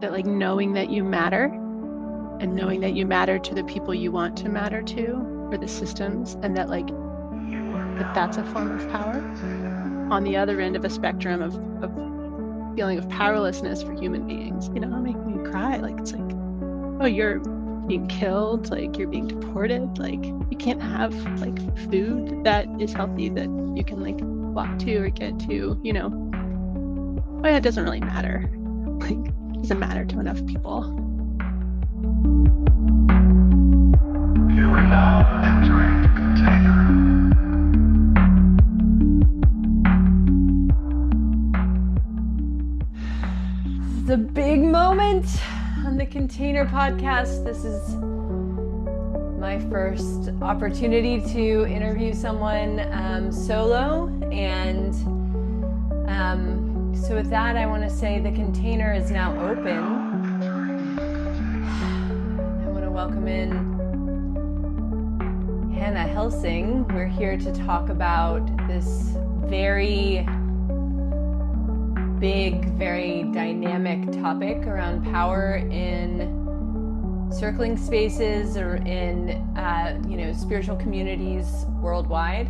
that like knowing that you matter and knowing that you matter to the people you want to matter to, or the systems, and that like that's a form of power. On the other end of a spectrum of feeling of powerlessness for human beings, making me cry. Like it's like, oh, you're being killed, like you're being deported, like you can't have like food that is healthy that you can like walk to or get to, oh yeah, it doesn't really matter. Like it doesn't matter to enough people. You are now entering the container. This is a big moment on the Container Podcast. This is my first opportunity to interview someone solo, and so with that, I want to say the container is now open. I want to welcome in Hannah Hellsing. We're here to talk about this very big, very dynamic topic around power in circling spaces or in spiritual communities worldwide.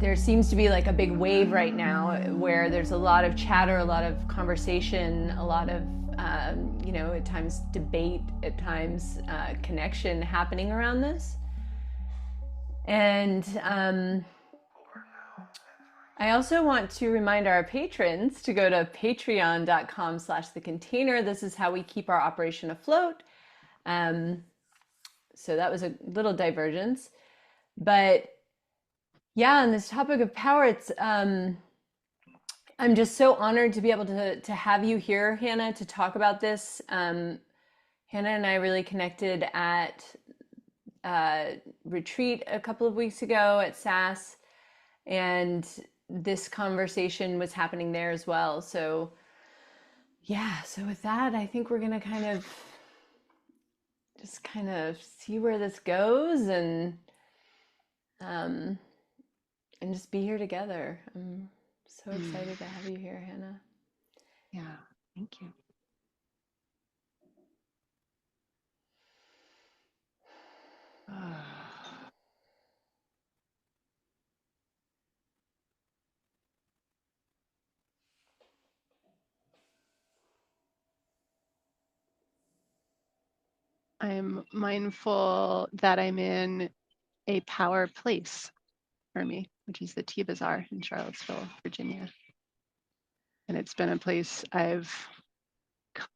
There seems to be like a big wave right now where there's a lot of chatter, a lot of conversation, a lot of at times debate, at times connection happening around this. And I also want to remind our patrons to go to patreon.com/thecontainer. This is how we keep our operation afloat. So that was a little divergence. But yeah, on this topic of power, it's I'm just so honored to be able to have you here, Hannah, to talk about this. Hannah and I really connected at retreat a couple of weeks ago at SAS, and this conversation was happening there as well. So yeah, so with that, I think we're gonna kind of see where this goes and just be here together. I'm so excited to have you here, Hannah. Yeah, thank you. I'm mindful that I'm in a power place for me, which is the Tea Bazaar in Charlottesville, Virginia. And it's been a place I've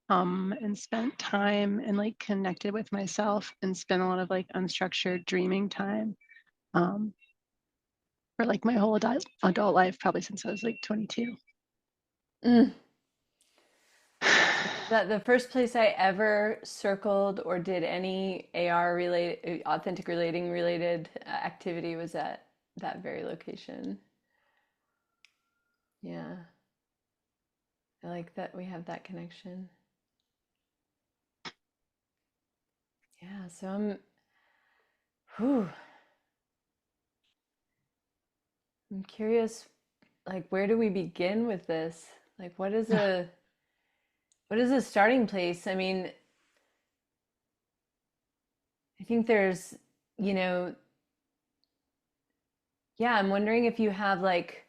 come and spent time and like connected with myself and spent a lot of like unstructured dreaming time for like my whole adult life, probably since I was like 22. That the first place I ever circled or did any AR related, authentic relating related activity was at that very location. Yeah. I like that we have that connection. Yeah, so I'm curious, like, where do we begin with this? Like, what is a starting place? I mean, I think there's, I'm wondering if you have like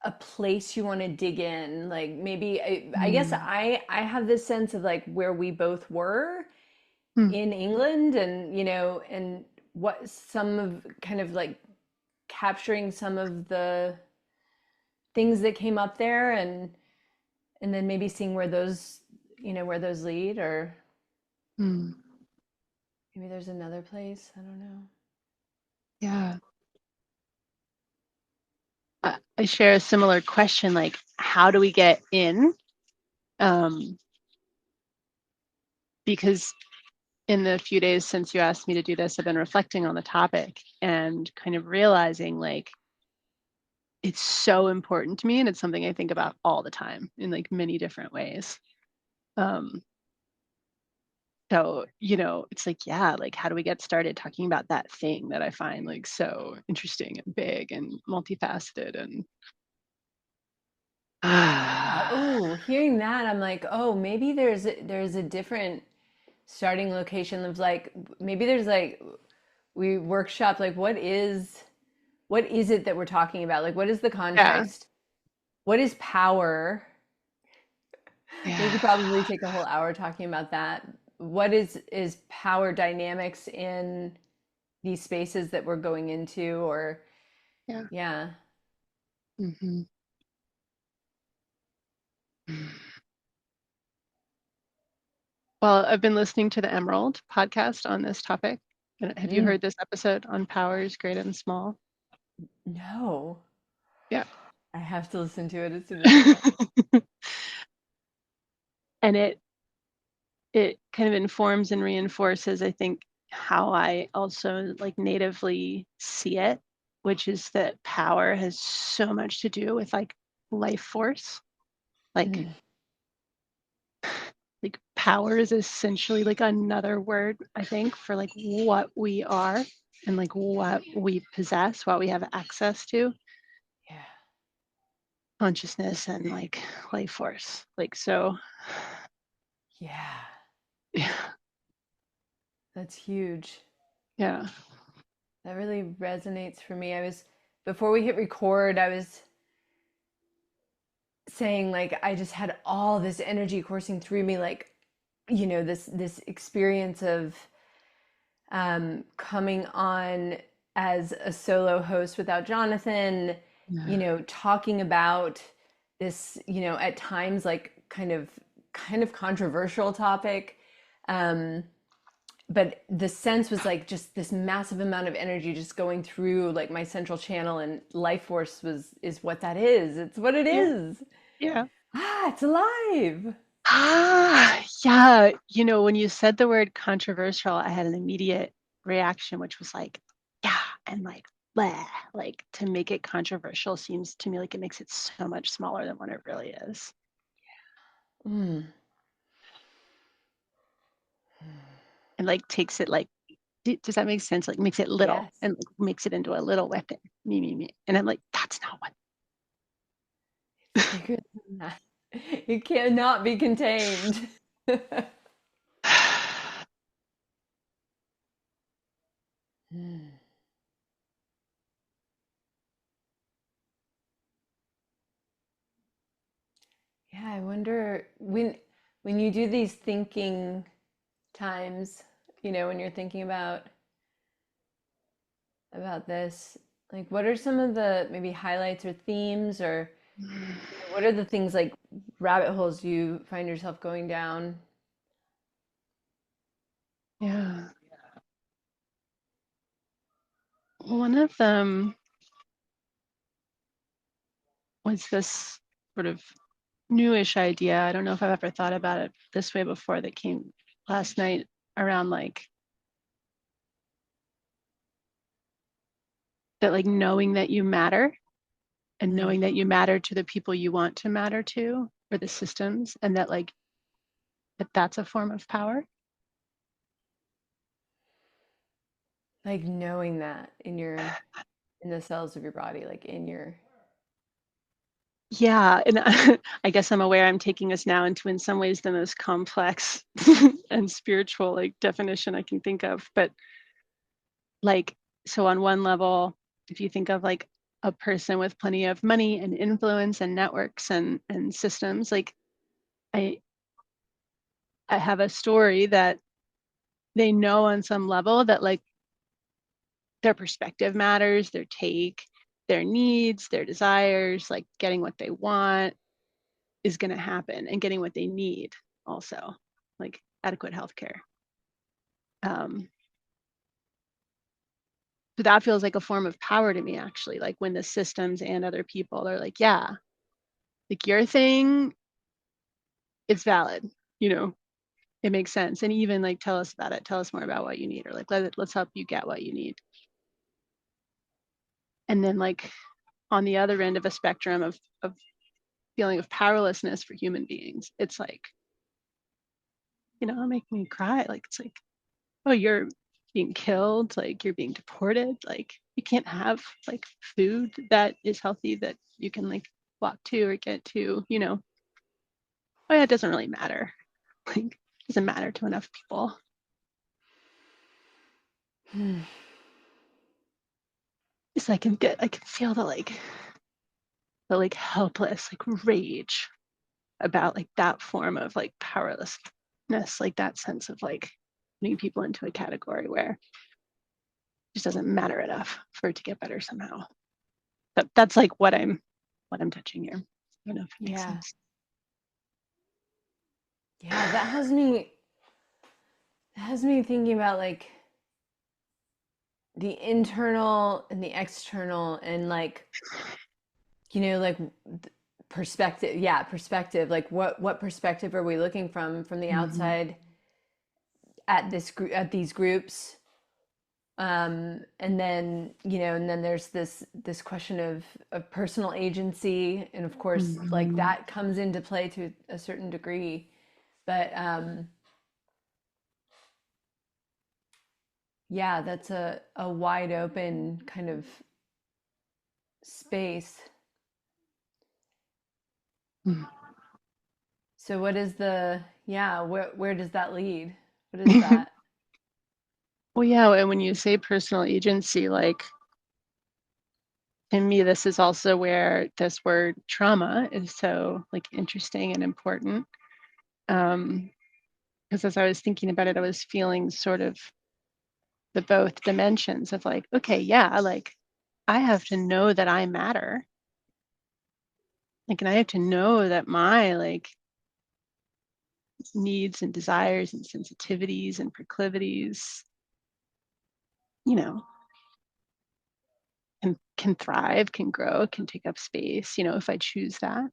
a place you want to dig in. Like maybe I guess I have this sense of like where we both were in England, and and what some of kind of like capturing some of the things that came up there, and then maybe seeing where those where those lead, or maybe there's another place. I don't know. Yeah. I share a similar question, like how do we get in? Because in the few days since you asked me to do this, I've been reflecting on the topic and kind of realizing like it's so important to me, and it's something I think about all the time in like many different ways. So, it's like, yeah, like how do we get started talking about that thing that I find like so interesting and big and multifaceted and Oh, hearing that, I'm like, oh, maybe there's a different starting location of like maybe there's like we workshop like what is it that we're talking about? Like what is the Yeah. context? What is power? We Yeah. could probably take a whole hour talking about that. What is power dynamics in these spaces that we're going into or Yeah. yeah. Hmm. Well, I've been listening to the Emerald podcast on this topic. Have you Mm, heard this episode on powers, great and small? no. Yeah. I have to listen to it as soon as we get. And it kind of informs and reinforces, I think, how I also like natively see it, which is that power has so much to do with like life force. Like Mm, like power is essentially like another word, I think, for like what we are and like what we possess, what we have access to, yeah. consciousness and like life force. Like so Yeah. yeah. That's huge. Yeah. That really resonates for me. I was before we hit record, I was saying like I just had all this energy coursing through me like this experience of coming on as a solo host without Jonathan, Yeah. talking about this, at times like kind of controversial topic. Um, but the sense was like just this massive amount of energy just going through like my central channel and life force is what that is. It's what it Yeah. is. Yeah. Ah, it's alive. Yeah. When you said the word controversial, I had an immediate reaction, which was like, yeah, and like, bleh. Like to make it controversial seems to me like it makes it so much smaller than what it really is. Mm. And like takes it like, does that make sense? Like makes it little Yes. and like, makes it into a little weapon. Me, me, me. And I'm like, that's not what. It's bigger than that. It cannot be contained. Hmm. Yeah, I wonder when you do these thinking times, when you're thinking about this, like what are some of the maybe highlights or themes or what are the things like rabbit holes you find yourself going down? Yeah. One of them was this sort of newish idea. I don't know if I've ever thought about it this way before that came last night around like that, like knowing that you matter and Mm. knowing that you matter to the people you want to matter to or the systems, and that like that's a form of power. Like knowing that in the cells of your body, like in your Yeah, and I guess I'm aware I'm taking us now into in some ways the most complex and spiritual like definition I can think of. But like, so on one level, if you think of like a person with plenty of money and influence and networks and systems, like I I have a story that they know on some level that like their perspective matters, their take, their needs, their desires, like getting what they want is going to happen, and getting what they need also, like adequate healthcare. Um, so that feels like a form of power to me, actually, like when the systems and other people are like, yeah, like your thing is valid, you know, it makes sense. And even like tell us about it, tell us more about what you need, or like let's help you get what you need. And then like on the other end of a spectrum of feeling of powerlessness for human beings, it's like, it'll make me cry. Like it's like, oh, you're being killed, like you're being deported, like you can't have like food that is healthy that you can like walk to or get to, you know. oh yeah, it doesn't really matter. Like, it doesn't matter to enough people. It's like I can feel the like helpless, like rage about like that form of like powerlessness, like that sense of like putting people into a category where it just doesn't matter enough for it to get better somehow. But that's like what I'm touching here. I don't know if it makes Yeah. sense. Yeah, that has me thinking about like the internal and the external and like, like perspective. Yeah, perspective. Like what perspective are we looking from the Mm-hmm. outside at at these groups? And then, and then there's this question of personal agency, and of course like Mm-hmm. that comes into play to a certain degree. But yeah, that's a wide open kind of space. So what is where does that lead? What is that? Well, yeah, and when you say personal agency, like to me, this is also where this word trauma is so like interesting and important. Because as I was thinking about it, I was feeling sort of the both dimensions of like, okay, yeah, like I have to know that I matter. Like, and I have to know that my like needs and desires and sensitivities and proclivities, you know, can thrive, can grow, can take up space, if I choose that.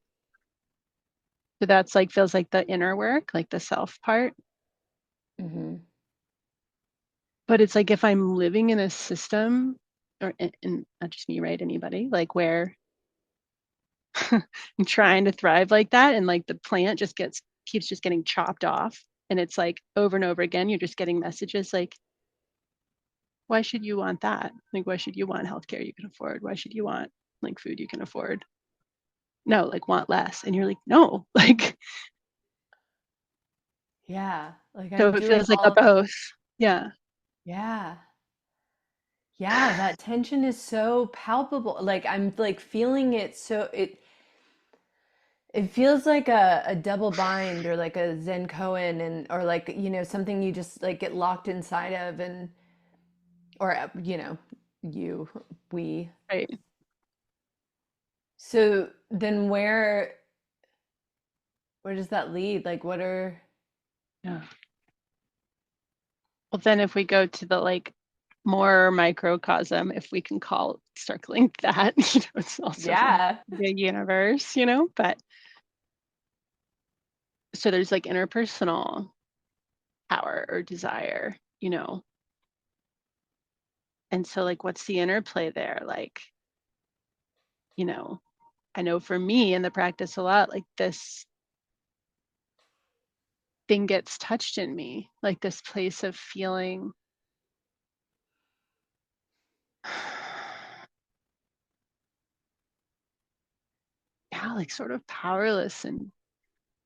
So that's like feels like the inner work, like the self part. Hmm. But it's like if I'm living in a system, or and not just me, right? Anybody, like where I'm trying to thrive like that, and like the plant just keeps just getting chopped off, and it's like over and over again, you're just getting messages like, why should you want that? Like, why should you want healthcare you can afford? Why should you want like food you can afford? No, like want less, and you're like, no, like Yeah, like so I'm it doing feels like a all of, both. Yeah. yeah. Yeah, that tension is so palpable. Like I'm like feeling it, so it feels like a double bind or like a Zen koan, and or like something you just like get locked inside of, and or you we. Right. So then where does that lead? Like what are Yeah. Well, then if we go to the like more microcosm, if we can call circling that, it's also like yeah. the universe, but so there's like interpersonal power or desire, and so like what's the interplay there? Like, you know, I know for me in the practice a lot, like this thing gets touched in me, like this place of feeling yeah, like sort of powerless and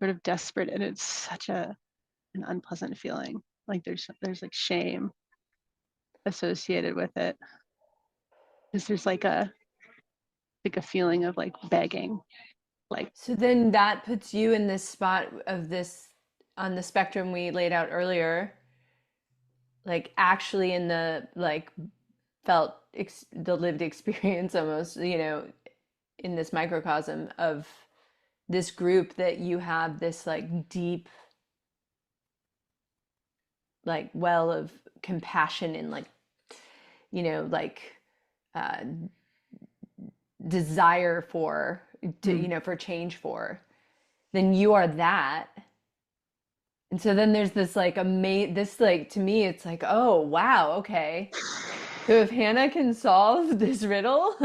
sort of desperate. And it's such an unpleasant feeling. Like there's like shame associated with it. Because there's like a feeling of like begging. Like, So then that puts you in this spot of this on the spectrum we laid out earlier, like actually in the like the lived experience almost, in this microcosm of this group that you have this like deep like well of compassion and like like uh desire for to mm. for change for, then you are that. And so then there's this like this like to me it's like, oh wow, okay, so if Hannah can solve this riddle,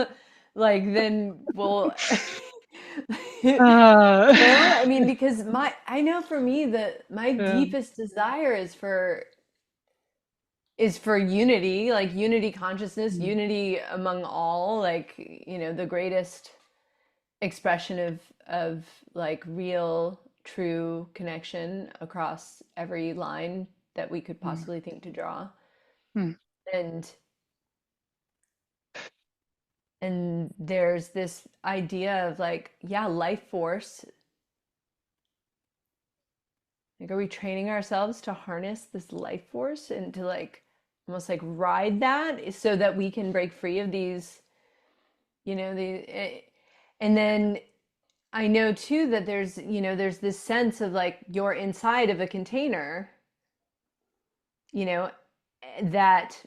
like then we'll I mean, uh, because I know for me that my yeah, deepest desire is for unity, like unity consciousness, mm, unity among all, like, the greatest expression of like real true connection across every line that we could Mm, possibly think to draw. mm, And there's this idea of like, yeah, life force. Like, are we training ourselves to harness this life force and to like almost like ride that so that we can break free of these, and then I know too that there's this sense of like you're inside of a container, you know, that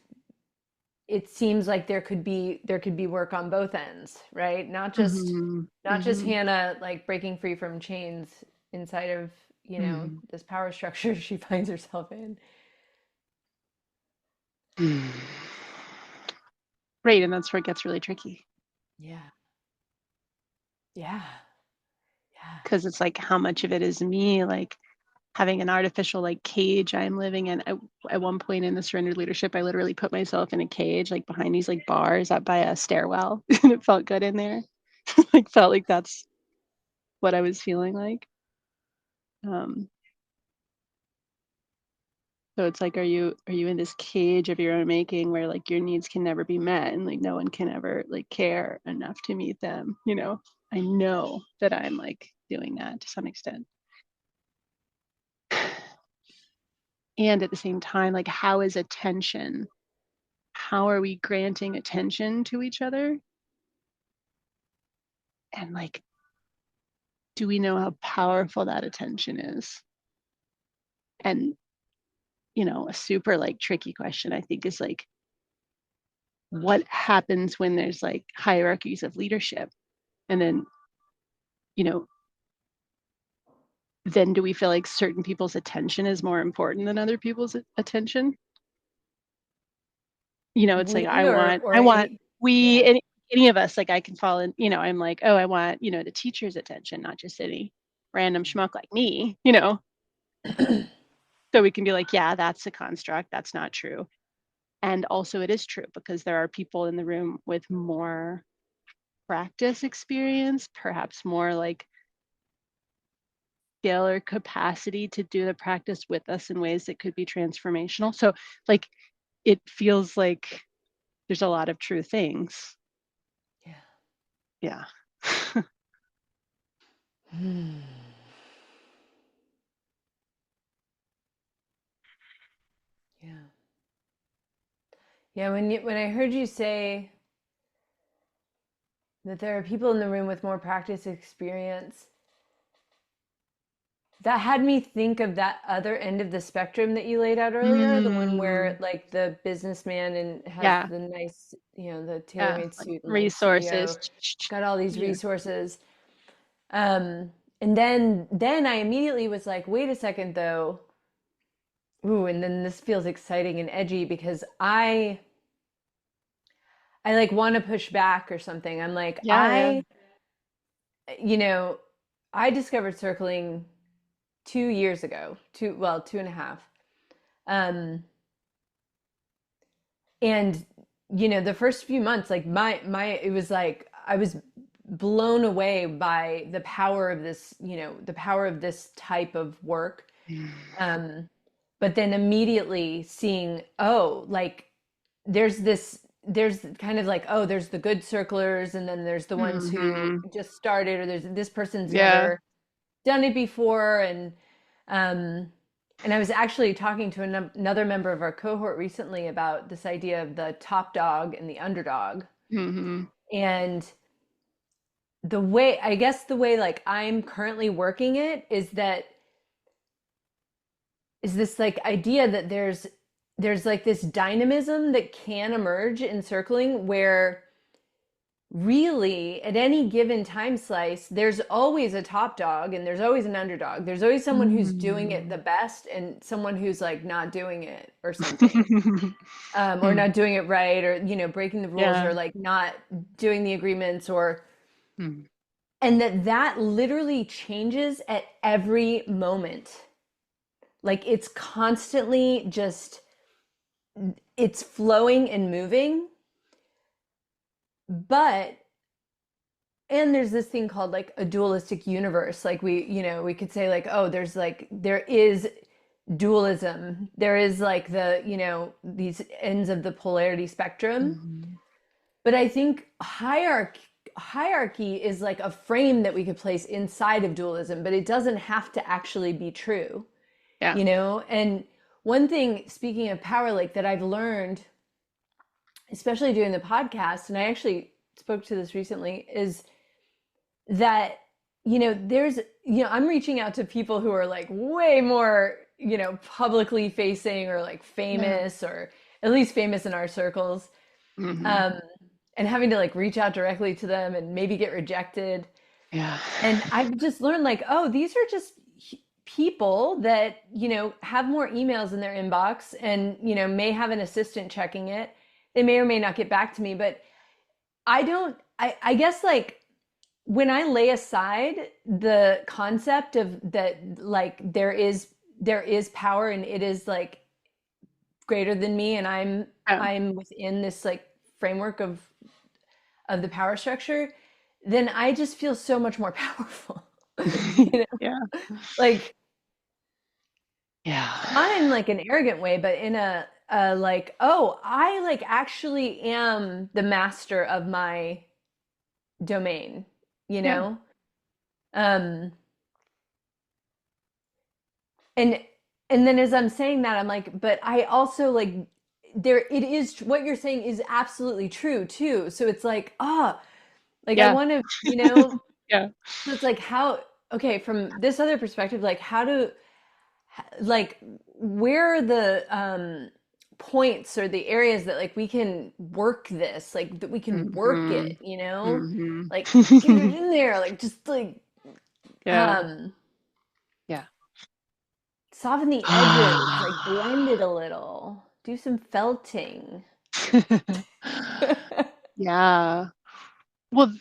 it seems like there could be work on both ends, right? mhm, Not just mhm, Hannah like breaking free from chains inside of, mm, this power structure she finds herself in. mm. Right, and that's where it gets really tricky Yeah. Yeah. Yeah. because it's like how much of it is me, like having an artificial like cage I'm living in. At one point in the surrendered leadership, I literally put myself in a cage, like behind these like bars up by a stairwell, and it felt good in there. Like felt like that's what I was feeling like. Um, so it's like, are you in this cage of your own making where like your needs can never be met and like no one can ever like care enough to meet them? I know that I'm like doing that to some extent. And at the same time, like how are we granting attention to each other? And like, do we know how powerful that attention is? And, a super like tricky question, I think, is like, what happens when there's like hierarchies of leadership? And then, you know, then do we feel like certain people's attention is more important than other people's attention? It's like We I want, or I want any, we, yeah. any of us, like I can fall in, I'm like, oh, I want, the teacher's attention, not just any random schmuck like me. So we can be like, yeah, that's a construct. That's not true. And also, it is true because there are people in the room with more practice experience, perhaps more like skill or capacity to do the practice with us in ways that could be transformational. So, like, it feels like there's a lot of true things. Yeah. Yeah. Hmm. Yeah. Yeah, when I heard you say that there are people in the room with more practice experience, that had me think of that other end of the spectrum that you laid out earlier, the one where Mm, like the businessman and has yeah. the nice, the Yeah. tailor-made Like suit and like resources. CEO, got all these Yeah. resources. Um, and then I immediately was like, wait a second though. Ooh, and then this feels exciting and edgy because I like want to push back or something. I'm like, Yeah. Yeah. you know, I discovered circling 2 years ago, 2.5. Um, and the first few months, like it was like I was blown away by the power of this, the power of this type of work. Um, but then immediately seeing, oh, like there's kind of like, oh, there's the good circlers, and then there's the ones who Mm-hmm. just started, or there's this person's Yeah. never done it before. Um and I was actually talking to another member of our cohort recently about this idea of the top dog and the underdog. Mm-hmm. And the way like I'm currently working it is this like idea that there's like this dynamism that can emerge in circling where really at any given time slice there's always a top dog and there's always an underdog. There's always someone who's doing it Mm. the best and someone who's like not doing it or something, or Mm. not doing it right, or breaking the rules, Yeah. or like not doing the agreements, or Mm. and that literally changes at every moment. Like it's constantly just, it's flowing and moving. But and there's this thing called like a dualistic universe. Like we could say like, oh, there is dualism. There is like these ends of the polarity spectrum. Mm-hmm. But I think hierarchy is like a frame that we could place inside of dualism, but it doesn't have to actually be true, Yeah. And one thing, speaking of power, like that I've learned, especially doing the podcast, and I actually spoke to this recently, is that there's I'm reaching out to people who are like way more publicly facing, or like Yeah. famous, or at least famous in our circles, Mm-hmm. um, and having to like reach out directly to them and maybe get rejected. Yeah. And I've just learned like, oh, these are just people that have more emails in their inbox, and may have an assistant checking it. They may or may not get back to me, but I guess like when I lay aside the concept of that, like there is power, and it is like greater than me, and Yeah. I'm within this like framework of the power structure, then I just feel so much more powerful. you know Yeah. like Yeah. not in like an arrogant way, but in a like, oh, I like actually am the master of my domain, you Yeah. know? Um, and and then as I'm saying that, I'm like, but I also like, there it is, what you're saying is absolutely true too. So it's like, like I Yeah. want to, Yeah. so it's like how, okay, from this other perspective, like how to, like where are the points or the areas that like we can work this, like that we can work Mm-hmm. it, like get Mm-hmm. it in there, like just like Yeah. um Yeah. soften the edges, like blend it a little, do some felting. Yeah. Well,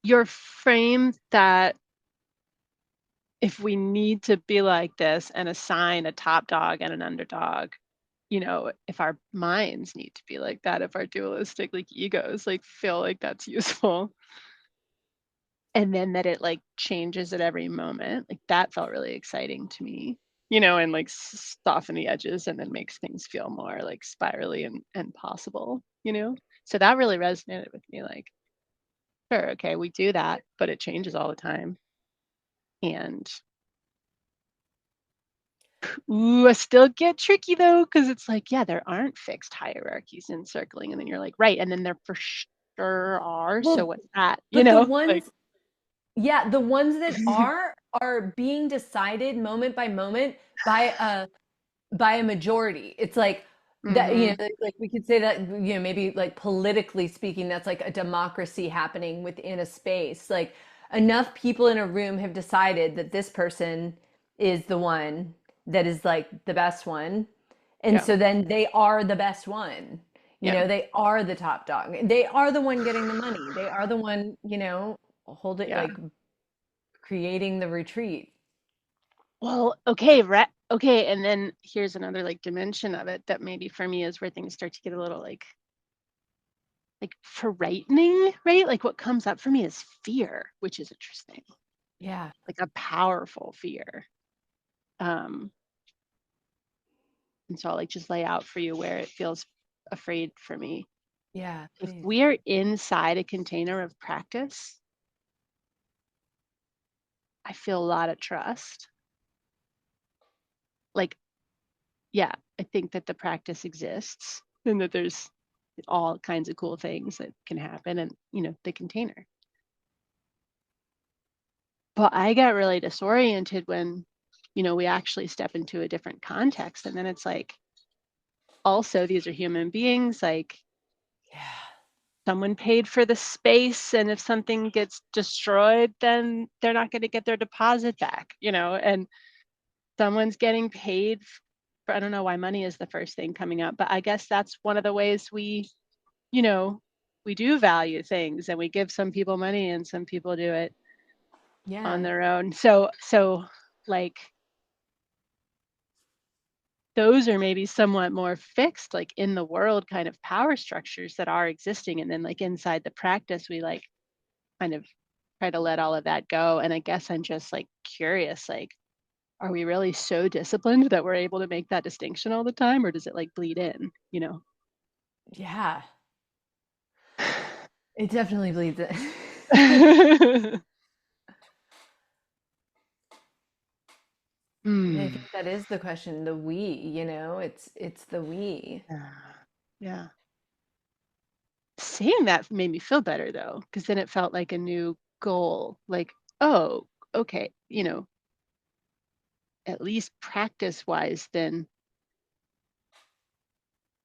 your frame that if we need to be like this and assign a top dog and an underdog, if our minds need to be like that, if our dualistic like egos like feel like that's useful, and then that it like changes at every moment, like that felt really exciting to me, and like soften the edges and then makes things feel more like spirally and possible, so that really resonated with me, like, sure, okay, we do that, but it changes all the time. And ooh, I still get tricky though, because it's like, yeah, there aren't fixed hierarchies in circling. And then you're like, right. And then there for sure are. So Well, what's that? but the Like, ones, yeah, the ones that are being decided moment by moment by a majority. It's like that, mm-hmm. like we could say that, maybe like politically speaking, that's like a democracy happening within a space. Like enough people in a room have decided that this person is the one that is like the best one. And Yeah. so then they are the best one. Yeah. They are the top dog. They are the one getting the money. They are the one, holding Yeah. like creating the retreat. Well, okay. Okay. And then here's another like dimension of it that maybe for me is where things start to get a little like frightening, right? Like what comes up for me is fear, which is interesting, Yeah. like a powerful fear. Um, And so I'll like just lay out for you where it feels afraid for me. Yeah, If please. we are inside a container of practice, I feel a lot of trust. Like, yeah, I think that the practice exists and that there's all kinds of cool things that can happen and, the container. But I get really disoriented when, we actually step into a different context. And then it's like, also, these are human beings. Like, Yeah. someone paid for the space, and if something gets destroyed, then they're not going to get their deposit back, and someone's getting paid for, I don't know why money is the first thing coming up, but I guess that's one of the ways you know we do value things, and we give some people money and some people do it on Yeah. their own. So like those are maybe somewhat more fixed, like in the world kind of power structures that are existing. And then like inside the practice, we like kind of try to let all of that go. And I guess I'm just like curious, like, are we really so disciplined that we're able to make that distinction all the time, or does it like bleed in, you know? Yeah, it definitely bleeds in. And I Hmm. think that is the question, the we, it's the we. Yeah. Yeah. Seeing that made me feel better though, because then it felt like a new goal. Like, oh, okay, at least practice wise, then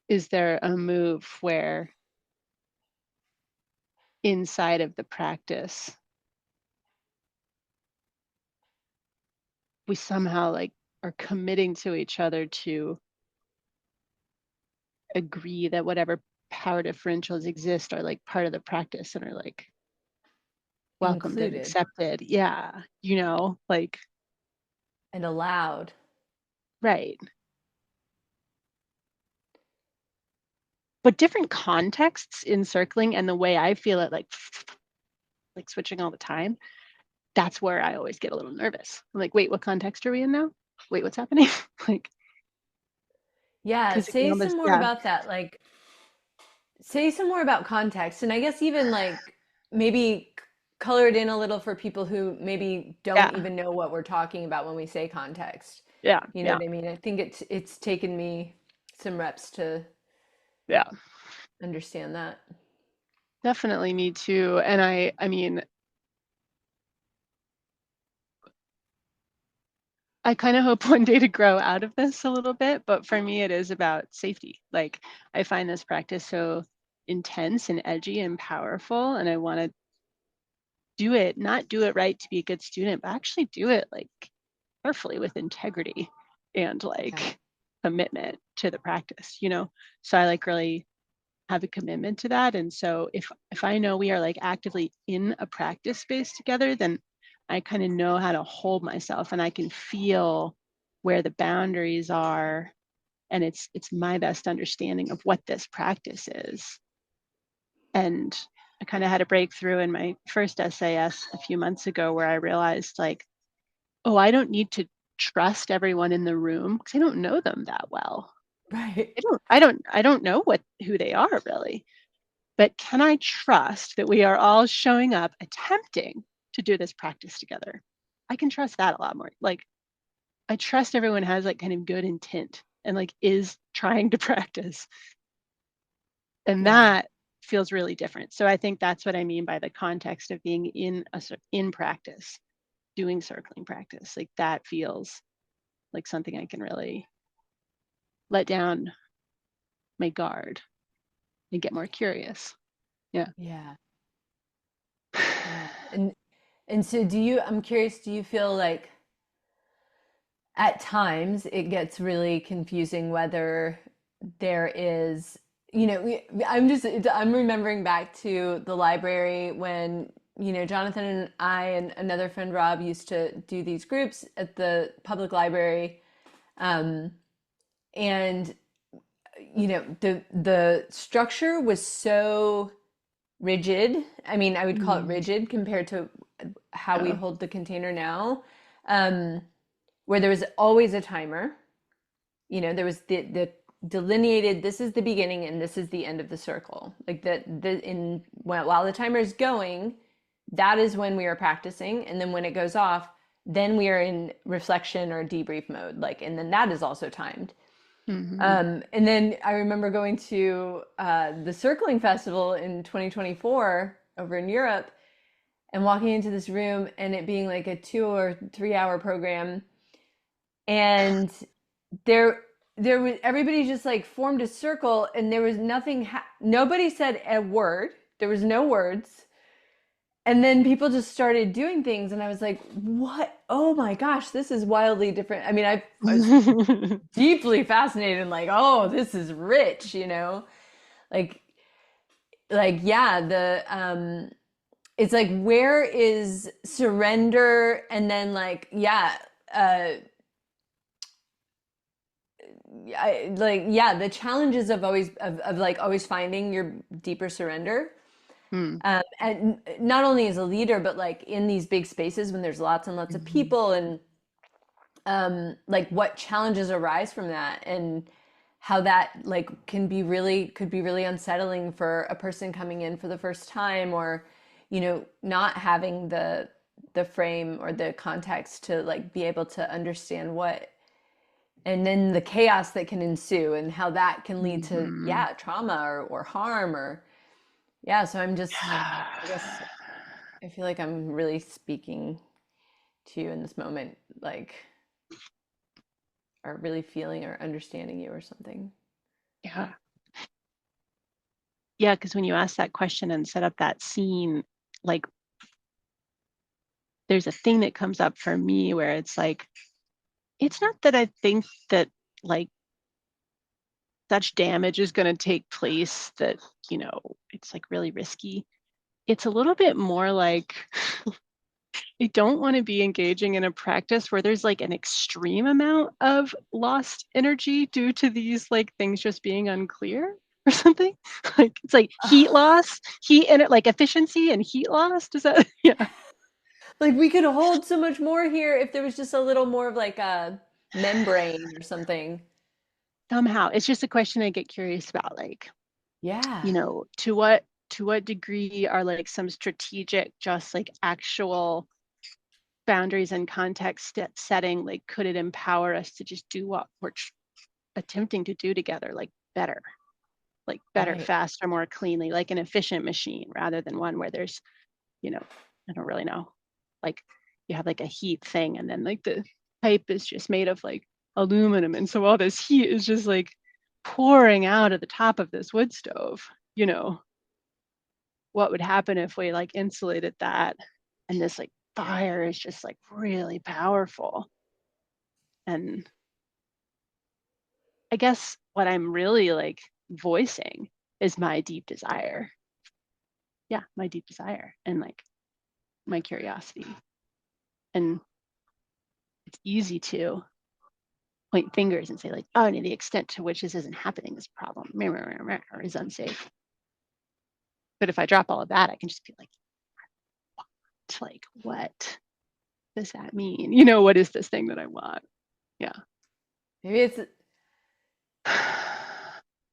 is there a move where inside of the practice we somehow like are committing to each other to agree that whatever power differentials exist are like part of the practice and are like welcomed and Included accepted. Yeah, like and allowed. right. But different contexts in circling and the way I feel it like switching all the time, that's where I always get a little nervous. I'm like, wait, what context are we in now? Wait, what's happening? Like, Yeah, because it can say almost, some more yeah, about that. Like, say some more about context. And I guess even like maybe color it in a little for people who maybe don't yeah, even know what we're talking about when we say context. yeah, You know yeah, what I mean? I think it's taken me some reps to yeah. understand that. Definitely me too. And I mean, I kind of hope one day to grow out of this a little bit, but for me, it is about safety. Like, I find this practice so intense and edgy and powerful, and I want to do it, not do it right to be a good student, but actually do it like carefully with integrity and Yeah. like commitment to the practice. So I like really have a commitment to that. And so if I know we are like actively in a practice space together, then I kind of know how to hold myself and I can feel where the boundaries are. And it's my best understanding of what this practice is. And I kind of had a breakthrough in my first SAS a few months ago where I realized like, oh, I don't need to trust everyone in the room because I don't know them that well. Right. I don't know who they are really. But can I trust that we are all showing up attempting to do this practice together? I can trust that a lot more. Like I trust everyone has like kind of good intent and like is trying to practice. And Yeah. that feels really different. So I think that's what I mean by the context of being in practice, doing circling practice. Like that feels like something I can really let down my guard and get more curious. Yeah. Yeah. Yeah. And so I'm curious, do you feel like at times it gets really confusing whether there is, I'm remembering back to the library when, Jonathan and I and another friend Rob used to do these groups at the public library. Um, and the structure was so rigid. I mean, I would call it Mm. rigid compared to how we Yeah. hold the container now, um, where there was always a timer. There was the delineated. This is the beginning and this is the end of the circle. Like that. While the timer is going, that is when we are practicing, and then when it goes off, then we are in reflection or debrief mode. Like, and then that is also timed. Mm-hmm. And then I remember going to the Circling Festival in 2024 over in Europe and walking into this room and it being like a 2 or 3 hour program. And there, there was everybody just like formed a circle and there was nothing, nobody said a word. There was no words. And then people just started doing things and I was like, what? Oh my gosh, this is wildly different. I mean, I was deeply fascinated and like, oh, this is rich, like yeah, it's like where is surrender and then like yeah, uh the challenges of always finding your deeper surrender. Mm. And not only as a leader, but like in these big spaces when there's lots and lots of Mhm. people, and like what challenges arise from that, and how that like could be really unsettling for a person coming in for the first time, or not having the frame or the context to like be able to understand what, and then the chaos that can ensue and how that can lead to Mhm. trauma or harm, or so I'm just, I guess I feel like I'm really speaking to you in this moment, like, or really feeling or understanding you or something. Yeah. Yeah, because when you ask that question and set up that scene, like there's a thing that comes up for me where it's like, it's not that I think that like such damage is going to take place that, it's like really risky. It's a little bit more like I don't want to be engaging in a practice where there's like an extreme amount of lost energy due to these like things just being unclear or something. Like it's like heat loss, heat and like efficiency and heat loss. Does that yeah. Like we could hold so much more here if there was just a little more of like a membrane or something. Somehow it's just a question I get curious about, like, Yeah. to what degree are like some strategic, just like actual boundaries and context setting, like could it empower us to just do what we're attempting to do together, like better, Right. faster, more cleanly, like an efficient machine rather than one where there's, I don't really know, like you have like a heat thing and then like the pipe is just made of like aluminum. And so all this heat is just like pouring out of the top of this wood stove, you know, what would happen if we like insulated that and this like fire is just like really powerful. And I guess what I'm really like voicing is my deep desire. Yeah, my deep desire and like my curiosity. And it's easy to point fingers and say like, oh, no, the extent to which this isn't happening is a problem or is unsafe. But if I drop all of that, I can just be like, what does that mean? What is this thing that I want? Yeah. Maybe it's,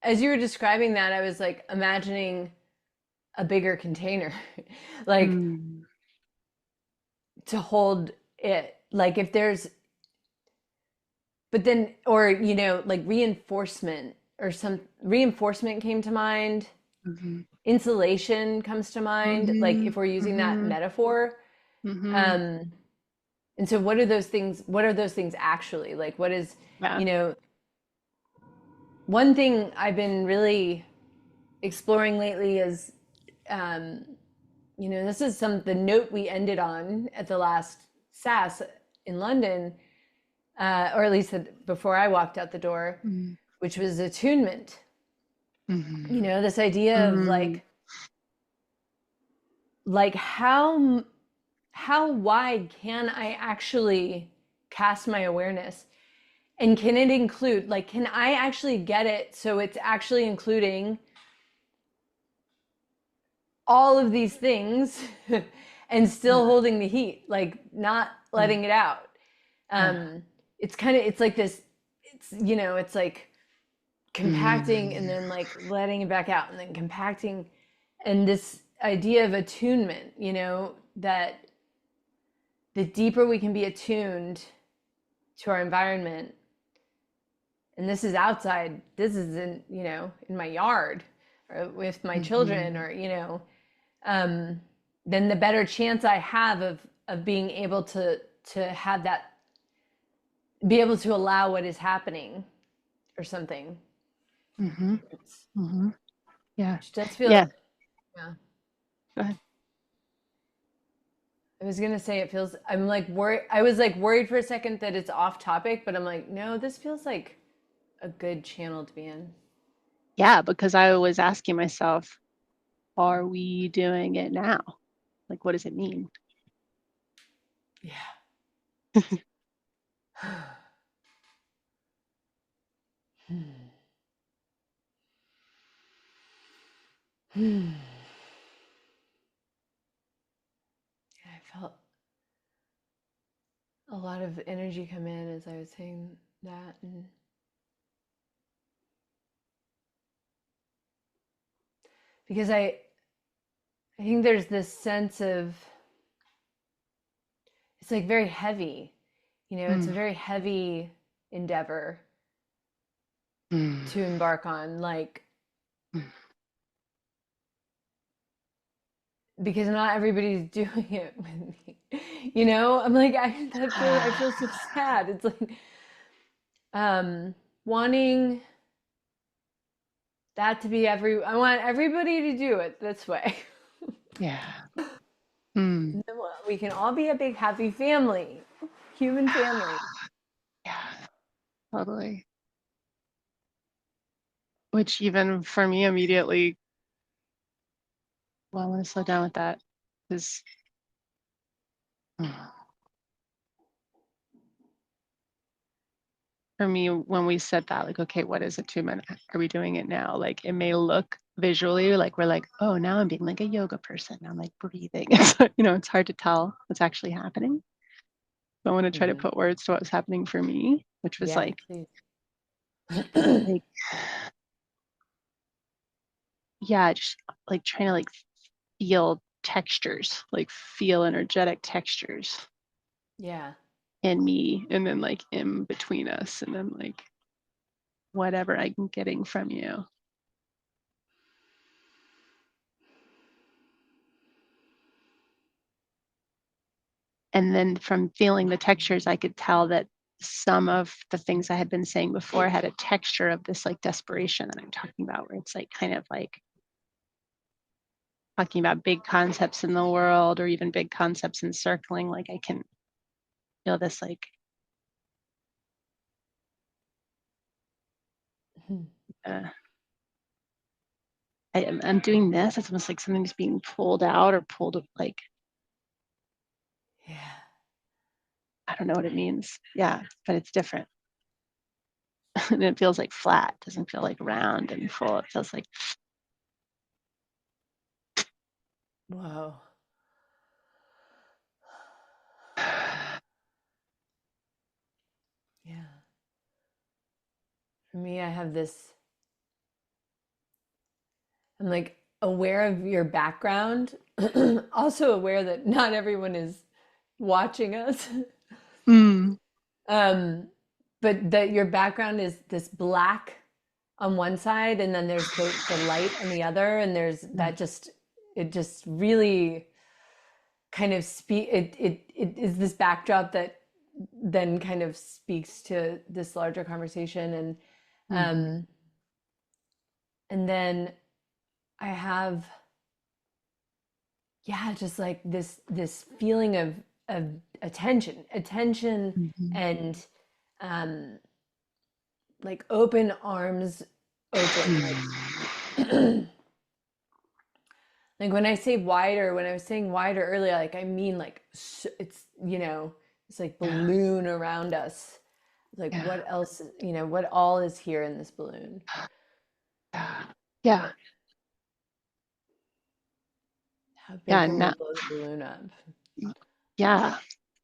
as you were describing that, I was like imagining a bigger container, like Mm, to hold it. Like if there's, but then, or, like reinforcement, or some reinforcement came to mind. mm-hmm, Insulation comes to mind, like mm-hmm, if we're using that mm-hmm, metaphor. mm-hmm. Um, and so what are those things? What are those things actually? Like what is, Yeah. you know, one thing I've been really exploring lately is, um, this is the note we ended on at the last SAS in London, or at least before I walked out the door, Mm-hmm, which was attunement. mm-hmm, This idea of like how wide can I actually cast my awareness? And can it include, like, can I actually get it so it's actually including all of these things and still yeah. holding the heat, like not Mm, letting it out? yeah. It's like this, it's like compacting and Mm, then like letting it back out and then compacting. And this idea of attunement, that the deeper we can be attuned to our environment, and this is outside, this is in my yard or with my children, mm-hmm, or um, then the better chance I have of being able to have that, be able to allow what is happening or something. mm-hmm, mm-hmm. Yeah. Which does Yeah. feel, yeah. Go ahead. I was gonna say it feels, I'm like worried, I was like worried for a second that it's off topic, but I'm like, no, this feels like a good channel to be in. Yeah, because I was asking myself, are we doing it now? Like, what does it mean? Yeah. I felt a lot of energy come in as I was saying that. And because I think there's this sense of it's like very heavy, it's a Mm, very heavy endeavor mm, to embark on, like, mm. because not everybody's doing it with me. I'm like, I feel so sad. It's like um wanting that to be I want everybody to do it this way. Yeah. Mm. And then we can all be a big happy family, human family. Yeah, totally. Which even for me immediately, well, I want to slow down with that because for me, when we said that, like, okay, what is attunement? Are we doing it now? Like, it may look visually like we're like, oh, now I'm being like a yoga person. I'm like breathing. So, it's hard to tell what's actually happening. So I want to try to Mhm. put words to what was happening for me, which was Yeah, please. like, yeah, just like trying to like feel textures, like feel energetic textures Yeah. in me, and then like in between us, and then like whatever I'm getting from you. And then from feeling the textures, I could tell that some of the things I had been saying before had a texture of this like desperation that I'm talking about, where it's like kind of like talking about big concepts in the world or even big concepts in circling. Like I can feel this like uh, I'm doing this. It's almost like something's being pulled out or pulled like Yeah. I don't know what it means. Yeah, but it's different. And it feels like flat. It doesn't feel like round and full. It feels like Whoa. Yeah. For me, I have this, I'm like aware of your background, also aware that not everyone is watching us. mm, Um, but that your background is this black on one side, and then there's the light on the other, and there's that just it just really kind of it is this backdrop that then kind of speaks to this larger conversation. mm-hmm, Um and then I have, yeah, just like this feeling of attention mm-hmm, and um like open arms, open, like when I say wider, when I was saying wider earlier, like I mean like it's it's like yeah, balloon around us. Like yeah, what else, what all is here in this balloon? yeah, yeah, How big yeah. can we blow the balloon up? Yeah.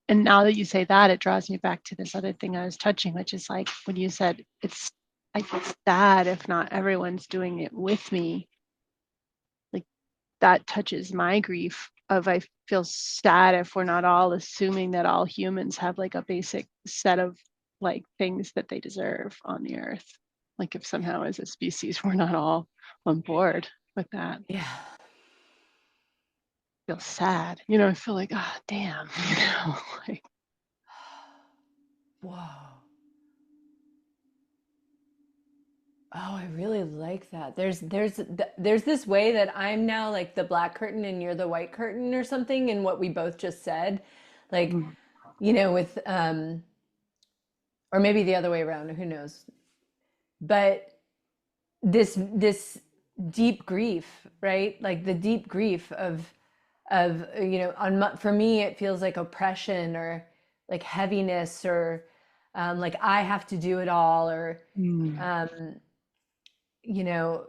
And now that you say that, it draws me back to this other thing I was touching, which is like when you said it's I feel sad if not everyone's doing it with me. Like that touches my grief of I feel sad if we're not all assuming that all humans have like a basic set of like things that they deserve on the earth. Like if somehow as a species we're not all on board with that. Yeah. I feel sad. I feel like, ah, damn, like Whoa. Oh, I really like that. There's this way that I'm now like the black curtain and you're the white curtain or something in what we both just said. Like, mm, with or maybe the other way around, who knows. But this deep grief, right? Like the deep grief of for me it feels like oppression or like heaviness or like I have to do it all or mm, um, you know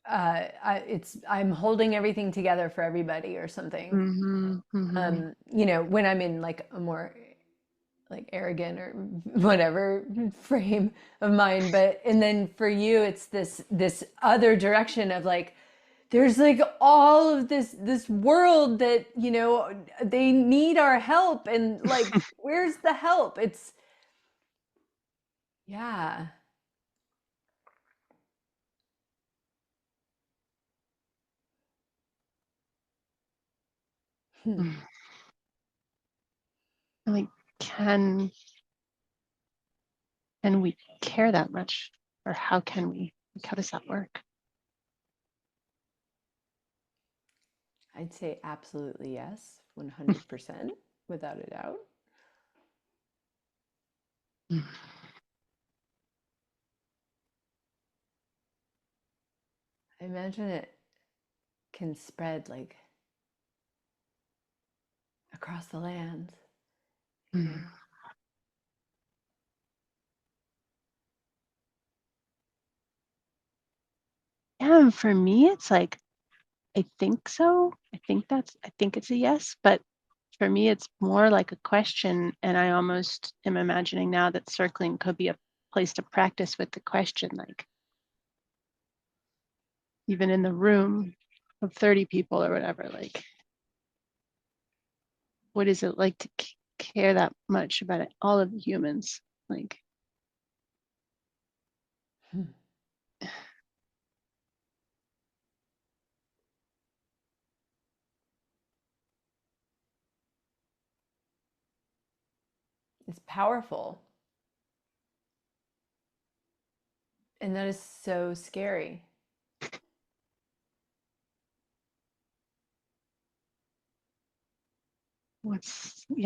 I'm holding everything together for everybody or something. Mm-hmm. Mm-hmm. When I'm in like a more like arrogant or whatever frame of mind, but and then for you it's this other direction of like there's like all of this world that they need our help, and like where's the help? It's yeah. Hmm. Like, can can we care that much, or how can we? Like, how does that work? I'd say absolutely yes, 100%, without a doubt. I imagine it can spread like across the land, you know. Yeah, and for me, it's like I think so. I think it's a yes, but for me, it's more like a question. And I almost am imagining now that circling could be a place to practice with the question, like even in the room of 30 people or whatever, like, what is it like to care that much about it, all of the humans? Like, Hmm. It's powerful. And that is so scary.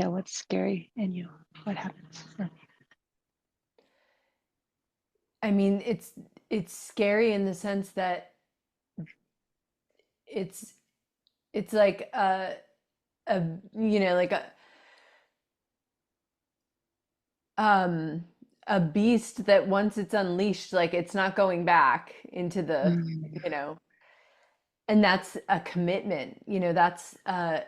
what's scary in you? What happens? I mean, it's scary in the sense that it's it's like a like um a beast that once it's unleashed, like it's not going back into the, Mm. you know, and that's a commitment. That's a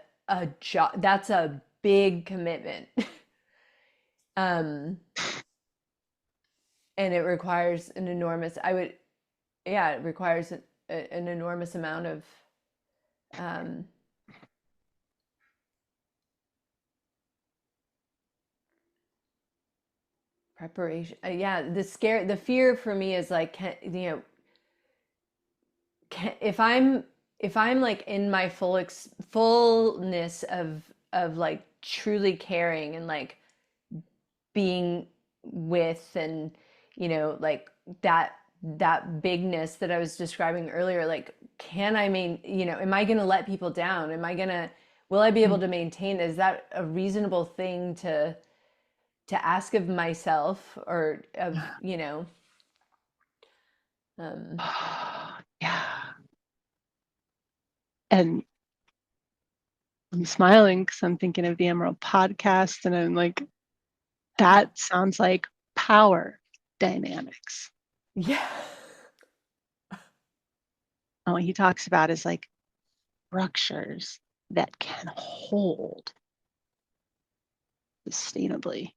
job. That's a big commitment. um and it requires an enormous, yeah, it requires an enormous amount of um preparation. Yeah, the fear for me is like, if I'm like in my fullness of like truly caring and like being with, and like that bigness that I was describing earlier, like can I mean, am I going to let people down? Will I be able Mm. to maintain? Is that a reasonable thing to ask of myself, or of, um Yeah. And I'm smiling because I'm thinking of the Emerald podcast, and I'm like, that sounds like power dynamics. yeah. And what he talks about is like structures that can hold sustainably.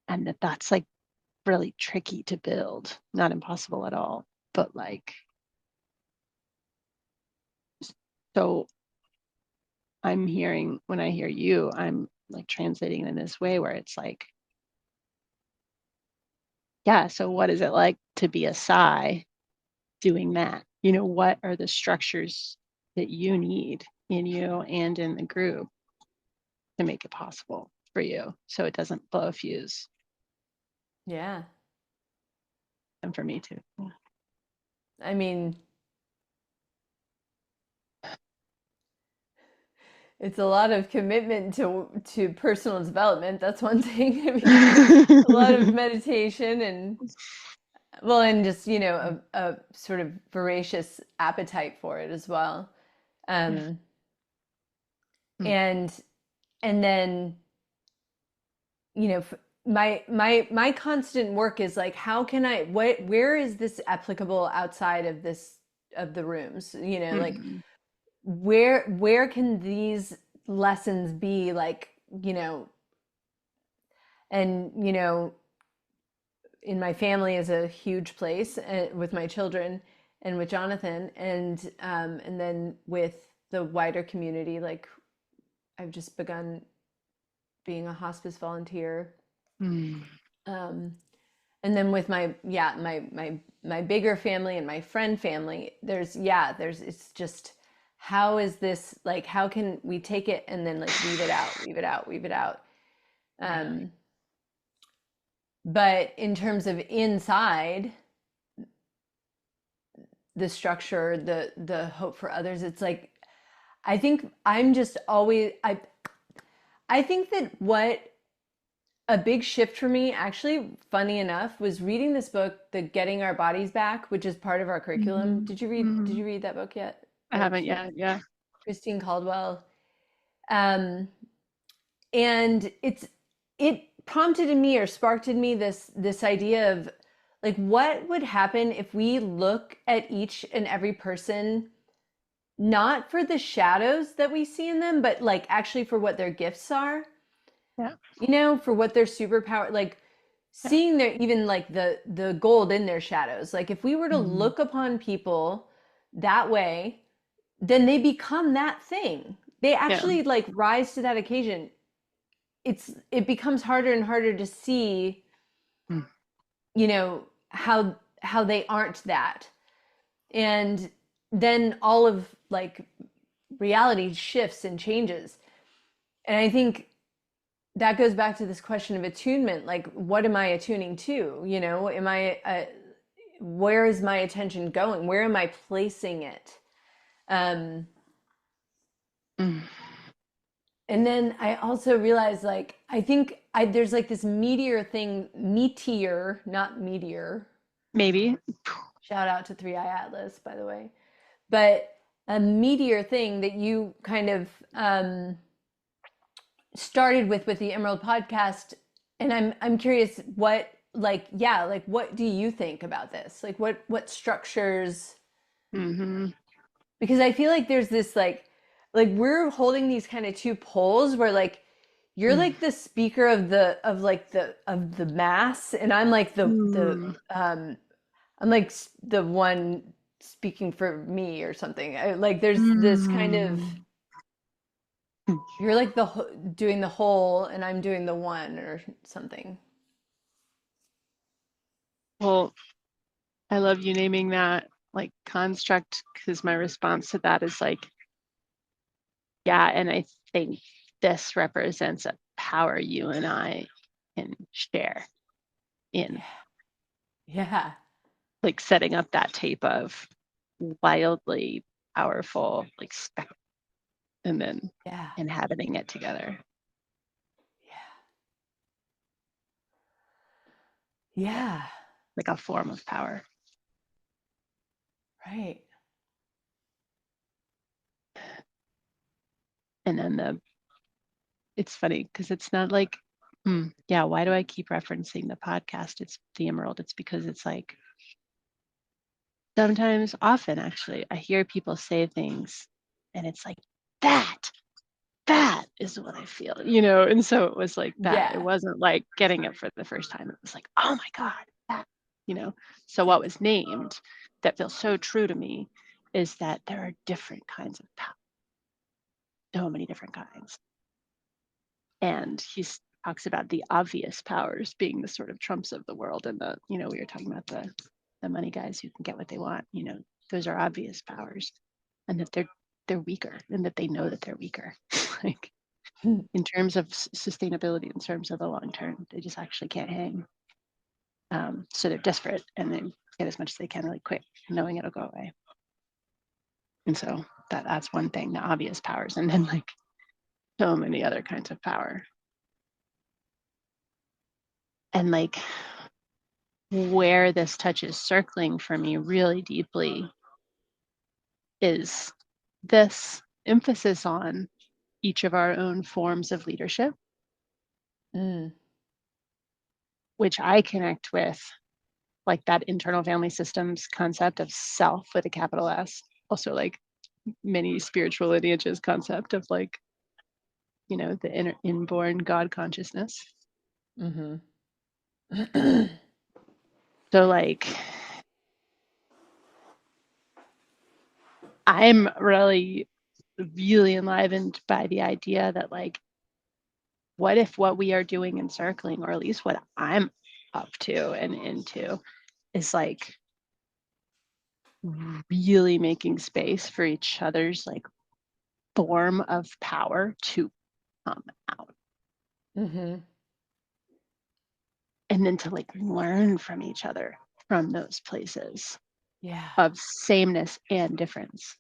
And that's like really tricky to build. Not impossible at all, but like, so I'm hearing, when I hear you, I'm like translating in this way where it's like, yeah, so what is it like to be a Sigh doing that? What are the structures that you need in you and in the group to make it possible for you so it doesn't blow a fuse? Yeah, And for me too. I mean, it's a lot of commitment to personal development. That's one thing. I mean, a lot of meditation, and well, and just a sort of voracious appetite for it as well. Yeah. um Mm. and and then, you know f- my constant work is like, how can I, where is this applicable outside of this, of the rooms, you know, like Mm-hmm. where can these lessons be, like, you know, and you know, in my family is a huge place, with my children and with Jonathan, and then with the wider community, like I've just begun being a hospice volunteer, Mm-hmm. um, and then with my, yeah, my bigger family and my friend family, there's, yeah, there's, it's just, how is this, like, how can we take it and then like weave it out, weave it out, weave it out, Yeah. um, but in terms of inside the structure, the hope for others, it's like, I think I'm just always, I think that what a big shift for me, actually, funny enough, was reading this book, The Getting Our Bodies Back, which is part of our curriculum. Mm-hmm. Did Mm-hmm. you read that book yet? I By haven't yet. Yeah. Christine Caldwell. Um, and it prompted in me, or sparked in me, this idea of like, what would happen if we look at each and every person, not for the shadows that we see in them, but like actually for what their gifts are, Yeah. you know, for what their superpower, like Yeah. seeing their, even like the gold in their shadows. Like if we were to Mm-hmm. look upon people that way, then they become that thing. They Yeah. actually like rise to that occasion. It becomes harder and harder to see, Mm. you know, how they aren't that. And then all of like reality shifts and changes. And I think that goes back to this question of attunement, like what am I attuning to, you know, am I where is my attention going, where am I placing it, um Mm. and then I also realized, like, I think there's like this meteor thing, meteor, not meteor, Maybe. shout out to 3i Atlas, by the way, but a meteor thing that you kind of started with the Emerald podcast, and I'm curious what, like, yeah, like what do you think about this? Like what structures, Mm-hmm. because I feel like there's this like we're holding these kind of two poles where like you're Mm. like the speaker of the mass, and I'm like the Mm. I'm like the one speaking for me or something. Like there's this kind of, Mm. you're like the doing the whole and I'm doing the one or something. Well, I love you naming that like construct, because my response to that is like, yeah, and I think this represents a power you and I can share in Yeah. like setting up that tape of wildly powerful like spectrum and then Yeah. inhabiting it together. Yeah. Yeah, Yeah. like a form of power. Right. And then it's funny because it's not like, yeah, why do I keep referencing the podcast? It's the Emerald. It's because it's like sometimes, often actually, I hear people say things and it's like, that, that is what I feel, you know? And so it was like that. It Yeah. wasn't like getting it for the first time. It was like, oh my God, that, you know? So what was named that feels so true to me is that there are different kinds of power, so many different kinds. And he talks about the obvious powers being the sort of trumps of the world, and the, you know, we were talking about the money guys who can get what they want, you know, those are obvious powers, and that they're weaker, and that they know that they're weaker. Like in terms of sustainability, in terms of the long term, they just actually can't hang. So they're desperate and they get as much as they can really quick, knowing it'll go away. And so that's one thing, the obvious powers, and then like so many other kinds of power. And like where this touches circling for me really deeply is this emphasis on each of our own forms of leadership Mm. which I connect with, like that internal family systems concept of self with a capital S. Also, like many spiritual lineages concept of like, the inborn God consciousness. Mm-hmm. So like I'm really enlivened by the idea that like, what if what we are doing in circling, or at least what I'm up to and into, is like really making space for each other's like form of power to come out, Mm-hmm. and then to like learn from each other from those places Yeah. of sameness and difference.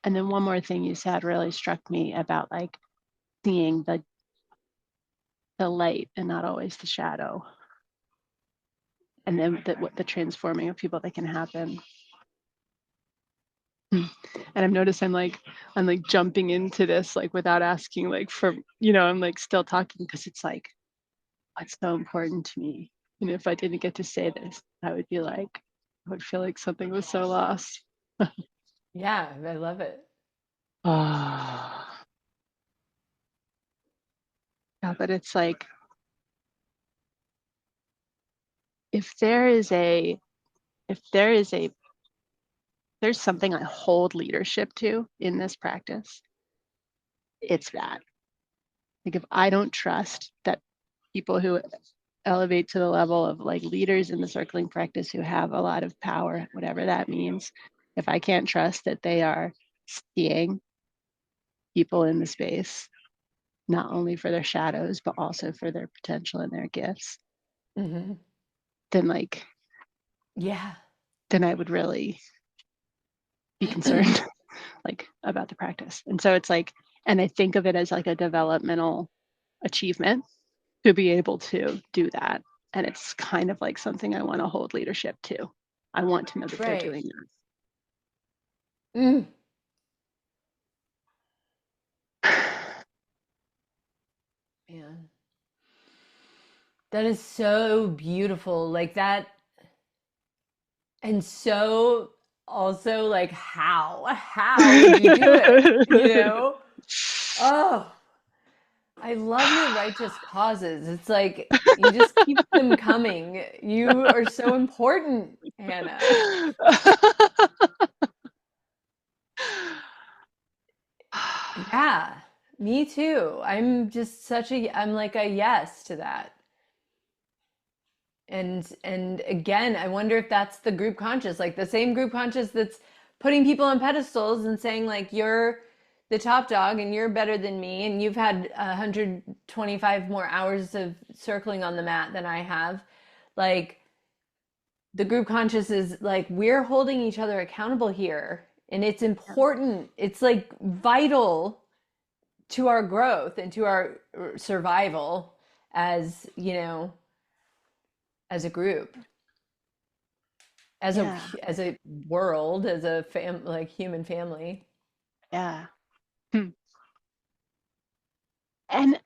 And then one more thing you said really struck me about like seeing the light and not always the shadow, and then what the transforming of people that can happen. And I've noticed I'm like jumping into this like without asking, like for I'm like still talking because it's like what's so important to me. And if I didn't get to say this, I would be like, I would feel like something was so lost. Yeah, I love it. Ah, yeah, but it's like if there is a if there is a there's something I hold leadership to in this practice, it's that. Like if I don't trust that people who elevate to the level of like leaders in the circling practice who have a lot of power, whatever that means, if I can't trust that they are seeing people in the space, not only for their shadows, but also for their potential and their gifts, Mm-hmm. then like, Yeah. then I would really be concerned like about the practice. And so it's like, and I think of it as like a developmental achievement to be able to do that. And it's kind of like something I want to hold leadership to. I want to know that they're Right. doing Mm, that. man. That is so beautiful. Like that, and so also like how would you do it? You know? Oh, I love your righteous causes. It's like you just keep them coming. You are so important, Hannah. Yeah, me too. I'm like a yes to that. And again, I wonder if that's the group conscious, like the same group conscious that's putting people on pedestals and saying like you're the top dog and you're better than me and you've had 125 more hours of circling on the mat than I have. Like the group conscious is like we're holding each other accountable here and it's important. It's like vital to our growth and to our survival as, as a group. As a Yeah, as a world, as a like human family. yeah. Hmm. And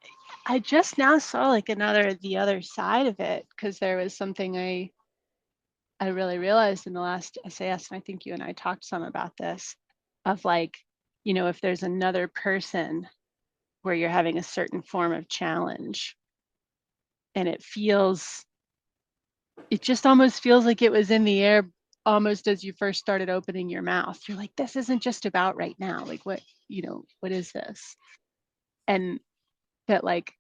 I just now saw like the other side of it, because there was something I really realized in the last SAS, and I think you and I talked some about this, of like, if there's another person where you're having a certain form of challenge, and it just almost feels like it was in the air almost as you first started opening your mouth. You're like, this isn't just about right now. Like what is this? And that like,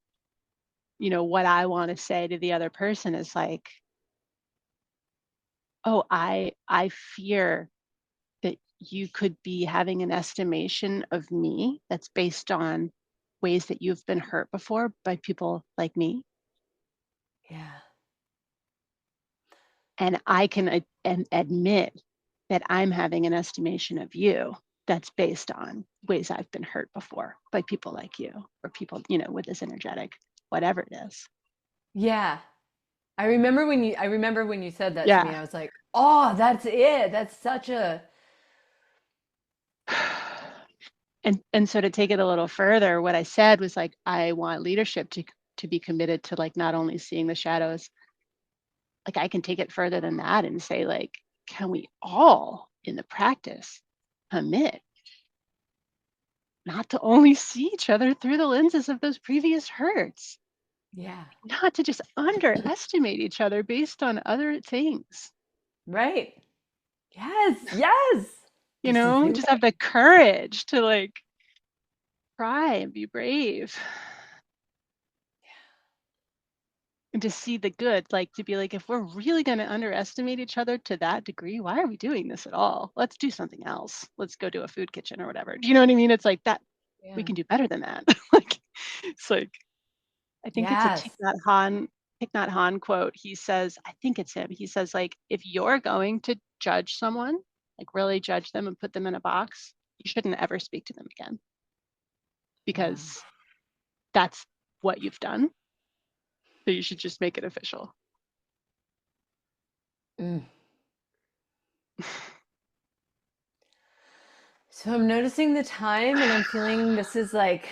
what I want to say to the other person is like, oh, I fear that you could be having an estimation of me that's based on ways that you've been hurt before by people like me. Yeah. And I can and admit that I'm having an estimation of you that's based on ways I've been hurt before by people like you, or people, with this energetic, whatever it is. Yeah. I remember when you said that to me. Yeah. I was like, "Oh, that's it. That's such a." And so to take it a little further, what I said was like, I want leadership to be committed to like not only seeing the shadows, like I can take it further than that and say like, can we all in the practice commit not to only see each other through the lenses of those previous hurts, Yeah. not to just underestimate each other based on other things, Right. Yes. Yes. Just to do just it. have the courage to like try and be brave and to see the good, like to be like, if we're really going to underestimate each other to that degree, why are we doing this at all? Let's do something else. Let's go to a food kitchen or whatever. Do you know what I mean? It's like that we Yeah. can do better than that. Like it's like I think it's a Yes. Thich Nhat Hanh quote. He says, I think it's him. He says, like, if you're going to judge someone, like really judge them and put them in a box, you shouldn't ever speak to them again Wow. because that's what you've done. So you should just make it official. Mm. So I'm noticing the time and I'm feeling this is like,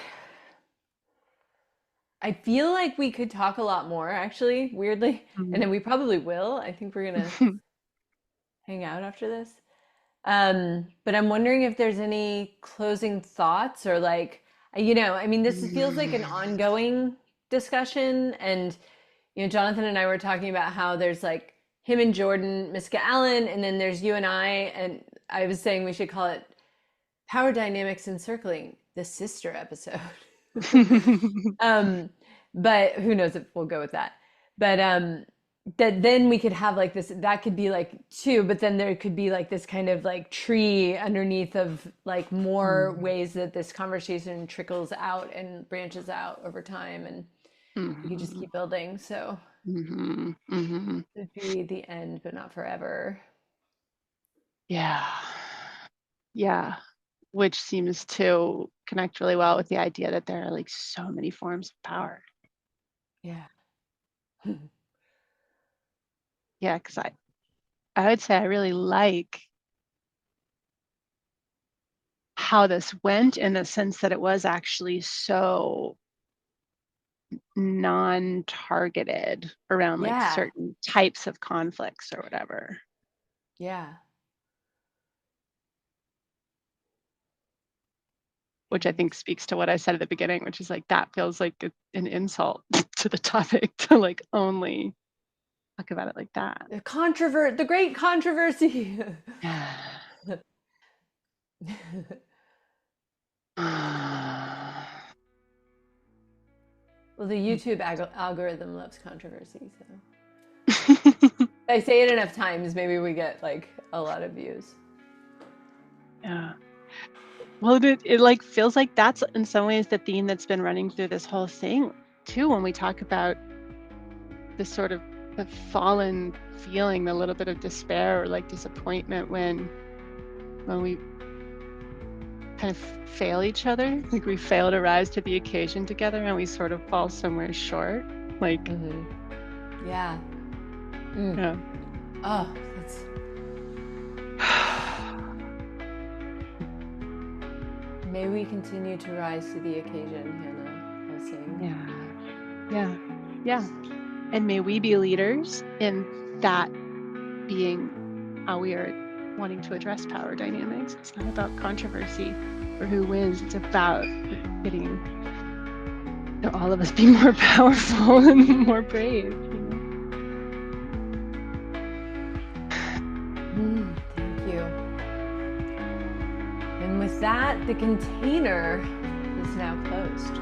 I feel like we could talk a lot more actually, weirdly. And then we probably will. I think we're gonna hang out after this. But I'm wondering if there's any closing thoughts or like, I mean, this feels like an ongoing discussion. And, Jonathan and I were talking about how there's like him and Jordan Myska Allen, and then there's you and I. And I was saying we should call it Power Dynamics Encircling, the sister episode. um, but who knows if we'll go with that. But that then we could have like this, that could be like two, but then there could be like this kind of like tree underneath of like more ways that this conversation trickles out and branches out over time, and we could just keep building. So it'd be the end, but not forever. Yeah. Yeah. Which seems to connect really well with the idea that there are like so many forms of power. Yeah. Yeah, because I would say I really like how this went in the sense that it was actually so non-targeted around like Yeah. certain types of conflicts or whatever, Yeah. which I think speaks to what I said at the beginning, which is like that feels like an insult to the topic to like only talk about it like that. The great controversy. Well, the YouTube algorithm loves controversy, so if I say it enough times, maybe we get like a lot of views. Yeah. Well, it like feels like that's in some ways the theme that's been running through this whole thing too, when we talk about this sort of the fallen feeling, the little bit of despair or like disappointment when we kind of fail each other, like we fail to rise to the occasion together and we sort of fall somewhere short. Like Yeah. yeah. Oh, that's may we continue to rise to the occasion, Hannah Hellsing. Yeah. Yeah. And may we be leaders in that being how we are wanting to address power dynamics. It's not about controversy or who wins. It's about getting all of us be more powerful and more brave. Thank you. And with that, the container is now closed.